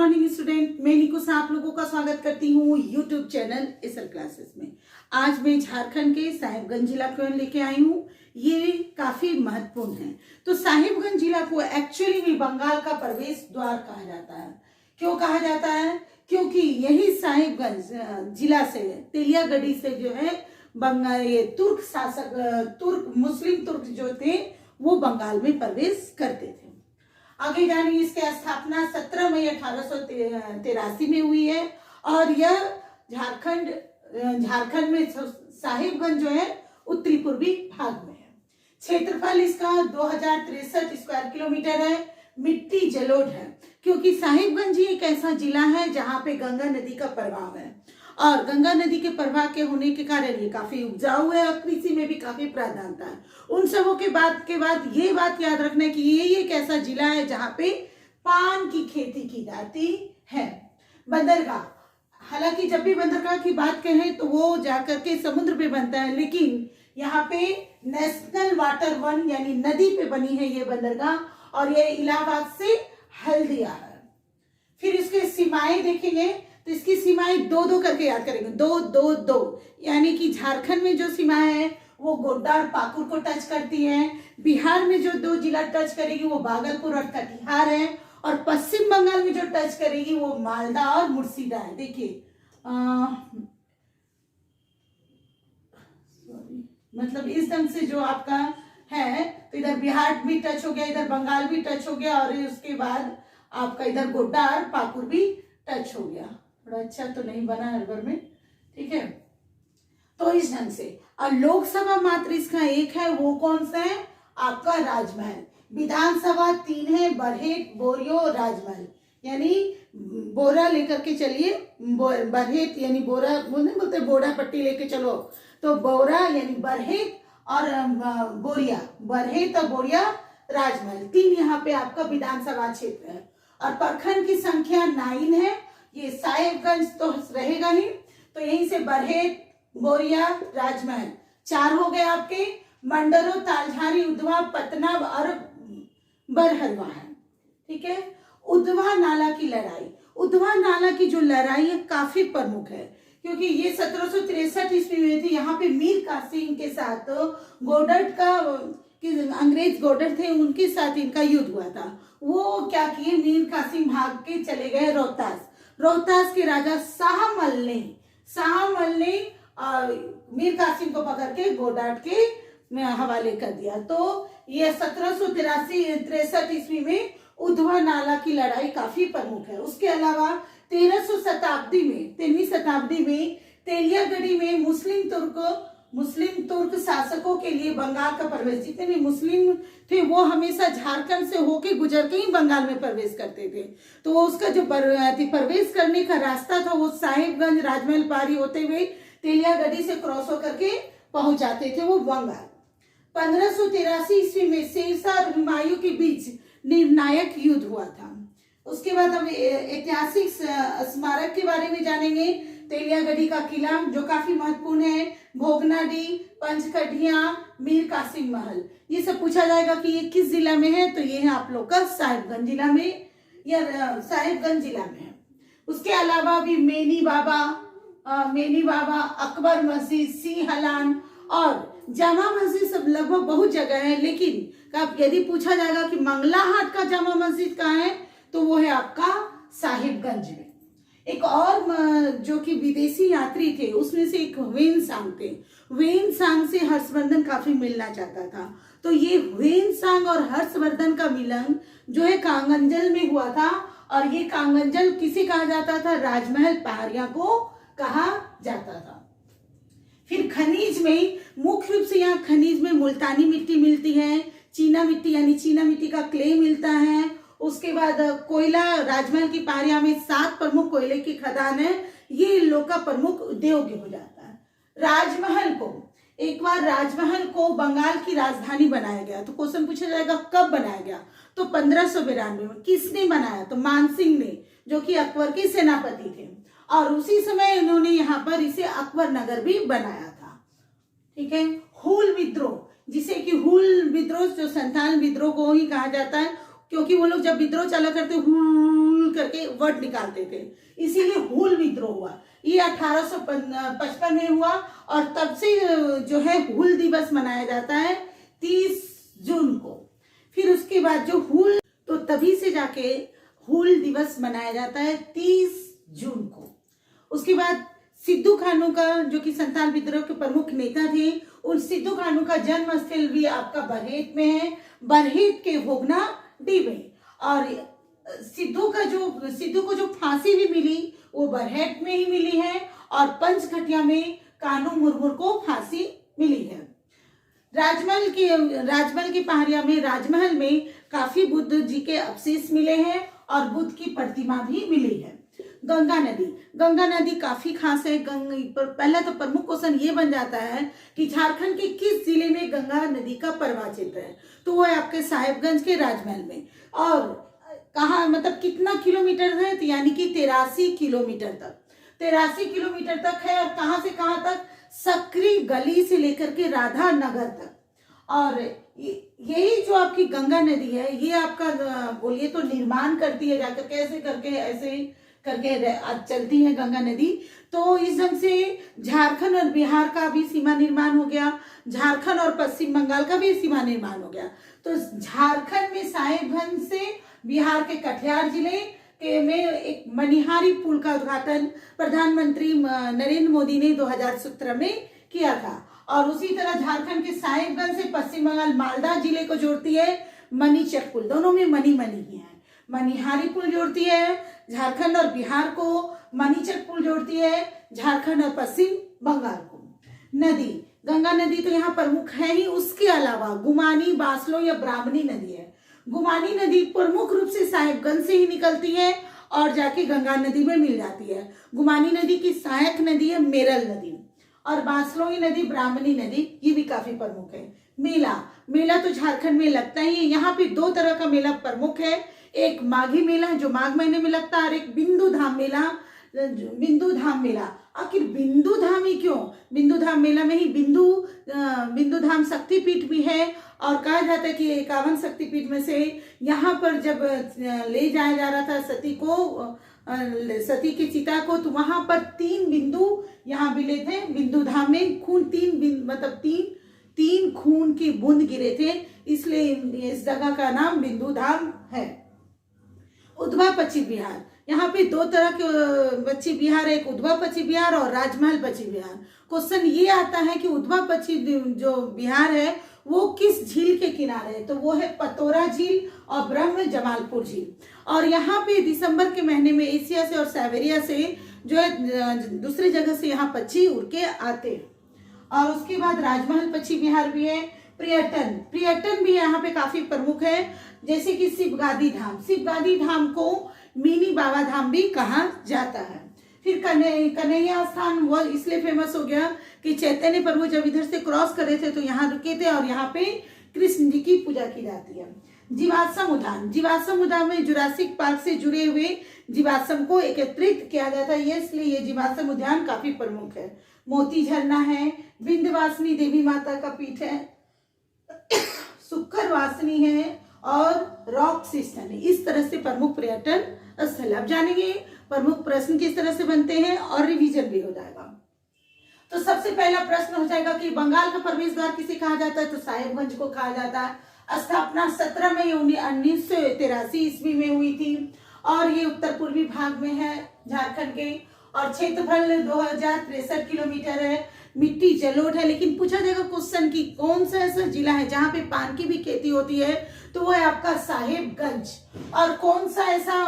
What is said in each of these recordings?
Morning student, मैं निकुस आप लोगों का स्वागत करती हूँ यूट्यूब चैनल एसएल क्लासेस में। आज मैं झारखंड के साहिबगंज जिला को लेके आई हूँ। ये काफी महत्वपूर्ण है। तो साहिबगंज जिला को एक्चुअली में बंगाल का प्रवेश द्वार कहा जाता है। क्यों कहा जाता है? क्योंकि यही साहिबगंज जिला से तेलियागढ़ी से जो है बंगाल ये तुर्क शासक मुस्लिम तुर्क जो थे वो बंगाल में प्रवेश करते थे। आगे जानिए, इसकी स्थापना 17 मई 1883 में हुई है और यह झारखंड में साहिबगंज जो है उत्तरी पूर्वी भाग में है। क्षेत्रफल इसका 2063 स्क्वायर किलोमीटर है। मिट्टी जलोढ़ है क्योंकि साहिबगंज ही एक ऐसा जिला है जहां पे गंगा नदी का प्रभाव है और गंगा नदी के प्रवाह के होने के कारण ये काफी उपजाऊ है और कृषि में भी काफी प्राधान्यता है। उन सबों के बाद ये बात याद रखना कि ये एक ऐसा जिला है जहां पे पान की खेती की जाती है। बंदरगाह, हालांकि जब भी बंदरगाह की बात कहें तो वो जाकर के समुद्र पे बनता है, लेकिन यहाँ पे नेशनल वाटर वन यानी नदी पे बनी है ये बंदरगाह और ये इलाहाबाद से हल्दिया है। फिर इसके सीमाएं देखेंगे तो इसकी सीमाएं दो करके याद करेंगे, दो यानी कि झारखंड में जो सीमाएं है वो गोड्डा और पाकुड़ को टच करती है। बिहार में जो दो जिला टच करेगी वो भागलपुर और कटिहार है और पश्चिम बंगाल में जो टच करेगी वो मालदा और मुर्शिदा है। देखिए मतलब इस ढंग से जो आपका है, तो इधर बिहार भी टच हो गया, इधर बंगाल भी टच हो गया और उसके बाद आपका इधर गोड्डा और पाकुड़ भी टच हो गया। थोड़ा अच्छा तो नहीं बना हर में, ठीक है। तो इस ढंग से और लोकसभा मात्र इसका एक है, वो कौन सा है? आपका राजमहल। विधानसभा 3 है, बरहेट, बोरियो, राजमहल। यानी बोरा लेकर के चलिए, बरहेट यानी बोरा बोलते बोरा पट्टी लेके चलो, तो बोरा यानी बरहेट और बोरिया, बरहेट और बोरिया राजमहल 3 यहाँ पे आपका विधानसभा क्षेत्र है। और प्रखंड की संख्या 9 है। ये साहिबगंज तो रहेगा ही, तो यहीं से बरहेट, बोरिया, राजमहल 4 हो गए आपके। मंडरो, तालझारी, उधवा, पतना और बरहरवा है, ठीक है। उधवा नाला की लड़ाई, उधवा नाला की जो लड़ाई है काफी प्रमुख है क्योंकि ये 1763 ईस्वी में थी। यहाँ पे मीर कासिम के साथ गोडट का अंग्रेज गोडर थे, उनके साथ इनका युद्ध हुआ था। वो क्या किए, मीर कासिम भाग के चले गए रोहतास के राजा शाहमल ने मीर कासिम को पकड़ के गोडाट के हवाले कर दिया। तो ये 1763 ईस्वी में उधवा नाला की लड़ाई काफी प्रमुख है। उसके अलावा 13वीं शताब्दी में तेलियागढ़ी में मुस्लिम तुर्क शासकों के लिए बंगाल का प्रवेश, जितने भी मुस्लिम थे वो हमेशा झारखंड से होके गुजर के ही बंगाल में प्रवेश करते थे। तो वो उसका जो प्रवेश करने का रास्ता था वो साहिबगंज, राजमहल पारी होते हुए तेलियागढ़ी से क्रॉस होकर के पहुंच जाते थे वो बंगाल। 1583 ईस्वी में शेरशाह और हुमायूं के बीच निर्णायक युद्ध हुआ था। उसके बाद हम ऐतिहासिक स्मारक के बारे में जानेंगे। तेलियागढ़ी का किला जो काफी महत्वपूर्ण है, भोगनाडी, पंचकठिया, मीर कासिम महल, ये सब पूछा जाएगा कि ये किस जिला में है, तो ये है आप लोग का साहिबगंज जिला में या साहिबगंज जिला में है। उसके अलावा भी मेनी बाबा, अकबर मस्जिद, सी हलान और जामा मस्जिद सब लगभग बहुत जगह है, लेकिन यदि पूछा जाएगा कि मंगलाहाट का जामा मस्जिद कहाँ है, तो वो है आपका साहिबगंज में। एक और जो कि विदेशी यात्री थे उसमें से एक ह्वेनसांग थे। ह्वेनसांग से हर्षवर्धन काफी मिलना चाहता था, तो ये ह्वेनसांग और हर्षवर्धन का मिलन जो है कांगंजल में हुआ था और ये कांगंजल किसे कहा जाता था? राजमहल पहाड़िया को कहा जाता था। फिर खनिज में मुख्य रूप से यहाँ खनिज में मुल्तानी मिट्टी मिलती है, चीना मिट्टी यानी चीना मिट्टी का क्ले मिलता है। उसके बाद कोयला, राजमहल की पहाड़ियां में 7 प्रमुख कोयले की खदान है, ये इन लोग का प्रमुख उद्योग हो जाता है। राजमहल को बंगाल की राजधानी बनाया गया। तो क्वेश्चन पूछा जाएगा कब बनाया गया, तो 1592 में। किसने बनाया? तो मानसिंह ने, जो कि अकबर के सेनापति थे और उसी समय इन्होंने यहाँ पर इसे अकबर नगर भी बनाया था, ठीक है। हूल विद्रोह, जिसे कि हूल विद्रोह जो संथाल विद्रोह को ही कहा जाता है क्योंकि वो लोग जब विद्रोह चला करते हुल हुल करके वर्ड निकालते थे, इसीलिए हुल विद्रोह हुआ। ये 1855 में हुआ और तब से जो है हुल दिवस मनाया जाता है 30 जून को। फिर उसके बाद जो हुल, तो तभी से जाके हुल दिवस मनाया जाता है 30 जून को। उसके बाद सिद्धू कान्हू का, जो कि संथाल विद्रोह के प्रमुख नेता थे, उन सिद्धू कान्हू का जन्म स्थल भी आपका बरहेट में है, बरहेट के भोगना डी में। और सिद्धू को जो फांसी भी मिली वो बरहेट में ही मिली है, और पंचकटिया में कान्हू मुर्मू को फांसी मिली है। राजमहल की पहाड़िया में, राजमहल में काफी बुद्ध जी के अवशेष मिले हैं और बुद्ध की प्रतिमा भी मिली है। गंगा नदी काफी खास है। पहला तो प्रमुख क्वेश्चन ये बन जाता है कि झारखंड के किस जिले में गंगा नदी का प्रवाह क्षेत्र है, तो वो है आपके साहेबगंज के राजमहल में। और कहाँ, मतलब कितना किलोमीटर है, तो यानी कि 83 किलोमीटर तक, 83 किलोमीटर तक है। और कहाँ से कहाँ तक, सकरी गली से लेकर के राधा नगर तक। और यही जो आपकी गंगा नदी है, ये आपका बोलिए तो निर्माण करती है जाकर के, ऐसे करके ऐसे करके चलती है गंगा नदी। तो इस ढंग से झारखंड और बिहार का भी सीमा निर्माण हो गया, झारखंड और पश्चिम बंगाल का भी सीमा निर्माण हो गया। तो झारखंड में साहेबगंज से बिहार के कटिहार जिले के में एक मनिहारी पुल का उद्घाटन प्रधानमंत्री नरेंद्र मोदी ने 2017 में किया था। और उसी तरह झारखंड के साहेबगंज से पश्चिम बंगाल मालदा जिले को जोड़ती है मणिचक पुल, दोनों में मनी ही है। मनिहारी पुल जोड़ती है झारखंड और बिहार को, मणिचक पुल जोड़ती है झारखंड और पश्चिम बंगाल को। नदी, गंगा नदी तो यहाँ प्रमुख है ही, उसके अलावा गुमानी, बासलो या ब्राह्मणी नदी है। गुमानी नदी प्रमुख रूप से साहेबगंज से ही निकलती है और जाके गंगा नदी में मिल जाती है। गुमानी नदी की सहायक नदी है मेरल नदी, और बासलोई नदी, ब्राह्मणी नदी, ये भी काफी प्रमुख है। मेला तो झारखंड में लगता ही है। यहाँ पे 2 तरह का मेला प्रमुख है, एक माघी मेला जो माघ महीने में लगता है, और एक बिंदु धाम मेला। आखिर बिंदु धाम ही क्यों? बिंदु धाम मेला में ही बिंदु धाम शक्तिपीठ भी है, और कहा जाता है कि 51 शक्तिपीठ में से यहाँ पर जब ले जाया जा रहा था सती की चिता को, तो वहां पर 3 बिंदु यहाँ मिले थे। बिंदु धाम में खून 3 खून की बूंद गिरे थे, इसलिए इस जगह का नाम बिंदु धाम है। उधवा पश्चिम बिहार, यहाँ पे 2 तरह के पश्चिम बिहार है, एक उधवा पश्चिम बिहार और राजमहल पश्चिम बिहार। क्वेश्चन ये आता है कि उधवा पश्चिम जो बिहार है वो किस झील के किनारे है, तो वो है पतोरा झील और ब्रह्म जमालपुर झील। और यहाँ पे दिसंबर के महीने में एशिया से और साइबेरिया से जो है दूसरी जगह से यहाँ पक्षी उड़ के आते हैं। और उसके बाद राजमहल पश्चिम बिहार भी है। पर्यटन भी यहाँ पे काफी प्रमुख है, जैसे कि शिवगादी धाम को मिनी बाबा धाम भी कहा जाता है। फिर कन्हैया स्थान वो इसलिए फेमस हो गया कि चैतन्य प्रभु जब इधर से क्रॉस कर रहे थे तो यहाँ रुके थे, और यहाँ पे कृष्ण जी की पूजा की जाती है। जीवाश्म उद्यान में जुरासिक पार्क से जुड़े हुए जीवाश्म को एकत्रित किया जाता है, इसलिए ये जीवाश्म उद्यान काफी प्रमुख है। मोती झरना है, विंध्यवासिनी देवी माता का पीठ है, सुक्कर वासिनी है, और रॉक सिस्टम है। इस तरह से प्रमुख पर्यटन स्थल। अब जानेंगे प्रमुख प्रश्न किस तरह से बनते हैं और रिवीजन भी हो जाएगा। तो सबसे पहला प्रश्न हो जाएगा कि बंगाल का प्रवेश द्वार किसे कहा जाता है, तो साहेबगंज को कहा जाता है। स्थापना 17 मई 1983 ईस्वी में हुई थी, और ये उत्तर पूर्वी भाग में है झारखंड के, और क्षेत्रफल 2063 किलोमीटर है। मिट्टी जलोढ़ है। लेकिन पूछा जाएगा क्वेश्चन की कौन सा ऐसा जिला है जहाँ पे पान की भी खेती होती है, तो वो है आपका साहेबगंज। और कौन सा ऐसा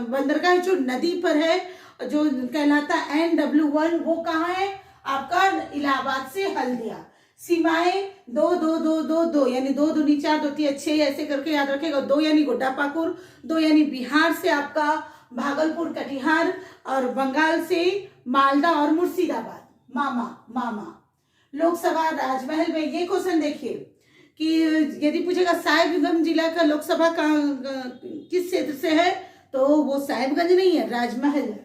बंदरगाह है जो नदी पर है, जो कहलाता है NW1, वो कहाँ है आपका इलाहाबाद से हल्दिया। सीमाएं 2 2 2 2 2 यानी 2 दूनी 4 2 3 6 ऐसे करके याद रखेगा। 2 यानी गोड्डा पाकुर, 2 यानी बिहार से आपका भागलपुर कटिहार, और बंगाल से मालदा और मुर्शिदाबाद मामा। लोकसभा राजमहल में ये क्वेश्चन देखिए कि यदि पूछेगा साहिबगंज जिला का लोकसभा का किस क्षेत्र से है, तो वो साहिबगंज नहीं है, राजमहल है।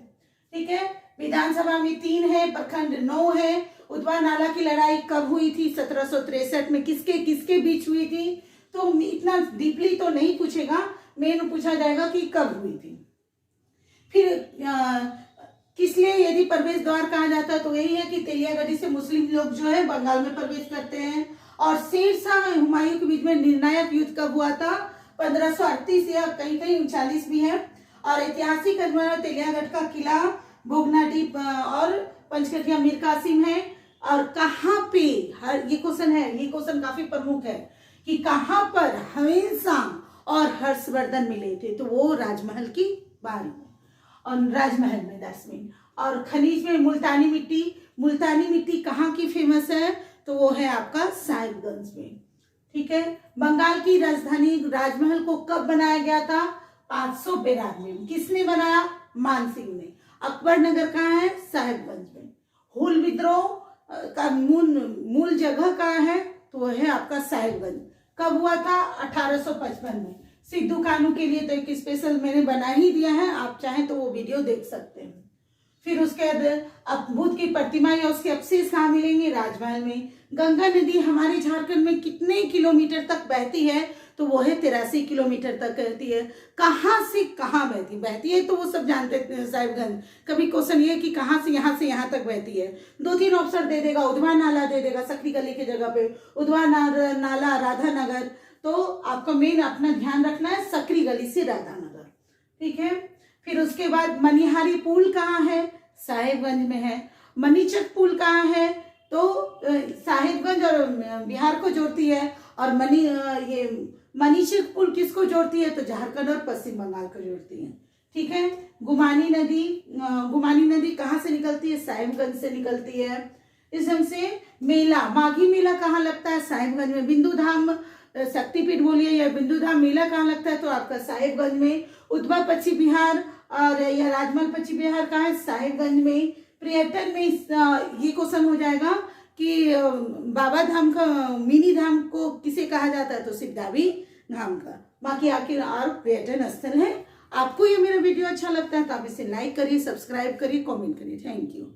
ठीक है। विधानसभा में 3 है, प्रखंड 9 है। उधवा नाला की लड़ाई कब हुई थी? 1763 में। किसके बीच हुई थी? तो इतना डीपली तो नहीं पूछेगा, मेन पूछा जाएगा कि कब हुई थी। फिर किस लिए यदि प्रवेश द्वार कहा जाता है तो यही है कि तेलियागढ़ी से मुस्लिम लोग जो है बंगाल में प्रवेश करते हैं। और शेरशाह और हुमायूं के बीच में निर्णायक युद्ध कब हुआ था? 1538 या कहीं कहीं 39 भी है। और ऐतिहासिक तेलियागढ़ का किला, भोगनाडी और पंचकठिया मीर कासिम है। और कहाँ पे, हर ये क्वेश्चन है, ये क्वेश्चन काफी प्रमुख है कि कहाँ पर हवेनसांग और हर्षवर्धन मिले थे? तो वो राजमहल की बारी में, और राजमहल में 10 मिनट। और खनिज में मुल्तानी मिट्टी, मुल्तानी मिट्टी कहाँ की फेमस है? तो वो है आपका साहिबगंज में। ठीक है। बंगाल की राजधानी राजमहल को कब बनाया गया था? 592 में। किसने बनाया? मानसिंह ने। अकबर नगर कहाँ है? साहिबगंज में। हुल विद्रोह का मूल जगह कहाँ है? तो वह है आपका साहिबगंज। कब हुआ था? 1855 में। सिद्धू कान्हू के लिए तो एक स्पेशल मैंने बना ही दिया है, आप चाहें तो वो वीडियो देख सकते हैं। फिर उसके बाद अब बुद्ध की प्रतिमा या उसके अवशेष कहाँ मिलेंगे? राजमहल में। गंगा नदी हमारे झारखंड में कितने किलोमीटर तक बहती है? तो वो है 83 किलोमीटर तक बहती है। कहाँ से कहाँ बहती है तो वो सब जानते हैं साहिबगंज। कभी क्वेश्चन ये कि कहाँ से यहाँ तक बहती है, 2-3 ऑप्शन दे देगा। उधवा नाला दे देगा सकरी गली की जगह पे, उधवा नाला राधा नगर। तो आपका मेन अपना ध्यान रखना है सकरी गली से राधा नगर। ठीक है। फिर उसके बाद मनिहारी पुल कहाँ है? साहिबगंज में है। मनीचक पुल कहाँ है? तो साहिबगंज और बिहार को जोड़ती है। और मनीचक पुल किसको जोड़ती है? तो झारखंड और पश्चिम बंगाल को जोड़ती है। ठीक है। गुमानी नदी कहाँ से निकलती है? साहिबगंज से निकलती है। इस ढंग से मेला, माघी मेला कहाँ लगता है? साहिबगंज में। बिंदु धाम शक्तिपीठ बोलिए या बिंदु धाम मेला कहाँ लगता है? तो आपका साहिबगंज में। उधवा पश्चिम बिहार और या राजमहल पश्चिम बिहार कहाँ है? साहिबगंज में। पर्यटन में ये क्वेश्चन हो जाएगा कि बाबा धाम का मिनी धाम को किसे कहा जाता है? तो सिद्धावी धाम का। बाकी आखिर और पर्यटन स्थल है। आपको ये मेरा वीडियो अच्छा लगता है तो आप इसे लाइक करिए, सब्सक्राइब करिए, कमेंट करिए। Thank you.